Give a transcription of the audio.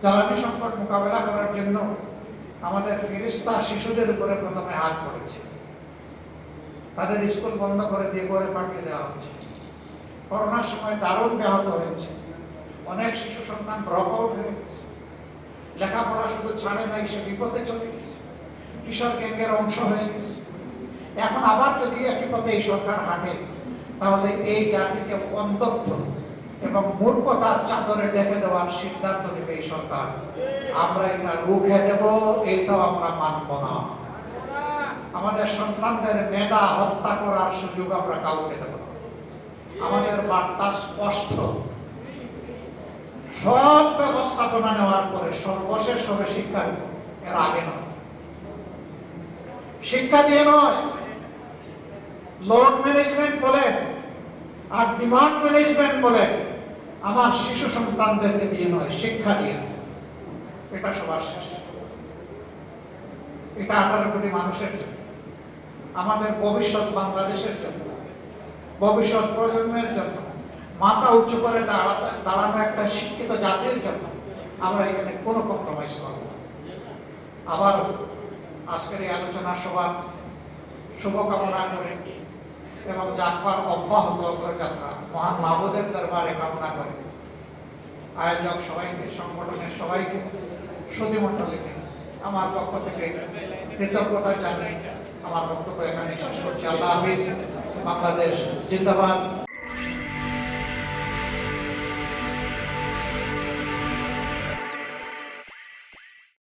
জ্বালানি সংকট মোকাবেলা করার জন্য আমাদের ফেরেশতা শিশুদের উপরে প্রথমে হাত পড়েছে, তাদের স্কুল বন্ধ করে দিয়ে ঘরে পাঠিয়ে দেওয়া হচ্ছে। করোনার সময় দারুণ ব্যাহত হয়েছে, অনেক শিশু সন্তান ড্রপ আউট হয়ে গেছে, লেখাপড়া শুধু ছাড়ে নাই, সে বিপদে চলে গেছে, কিশোর গ্যাংয়ের অংশ হয়ে গেছে। এখন আবার যদি একই পথে এই সরকার হাঁটে, তাহলে এই জাতিকে অন্ধত্ব এবং মূর্খতার চাদরে ঢেকে দেওয়ার সিদ্ধান্ত নেবে এই সরকার। আমরা এটা রুখে দেব, এইটাও আমরা মানব না। আমাদের সন্তানদের মেধা হত্যা করার সুযোগ আমরা কাউকে দেব না। আমাদের বার্তা স্পষ্ট, সব ব্যবস্থাপনা নেওয়ার পরে সর্বশেষ হবে শিক্ষা, এর আগে নয়। শিক্ষা দিয়ে নয়, লোড ম্যানেজমেন্ট বলেন আর ডিমান্ড ম্যানেজমেন্ট বলেন, আমার শিশু সন্তানদেরকে দিয়ে নয়, শিক্ষা দিয়ে। এটা সবার শেষ। এটা 18 কোটি মানুষের জন্য, আমাদের ভবিষ্যৎ বাংলাদেশের জন্য, ভবিষ্যৎ প্রজন্মের জন্য, মাথা উঁচু করে দাঁড়ানো একটা শিক্ষিত জাতির জন্য আমরা এখানে কোনো কম্প্রোমাইজ করব না। আবার আজকের এই আলোচনা সভার শুভকামনা করে এবং যাত্রার অব্যাহত যাত্রা মহান মাহবুদের দরবারে কামনা করে আয়োজক সবাইকে, সংগঠনের সবাইকে, সুধী মণ্ডলীকে আমার পক্ষ থেকে কৃতজ্ঞতা জানিয়ে আমার বক্তব্য এখানে শেষ করছি। আল্লাহ হাফিজ। বাংলাদেশ জিন্দাবাদ।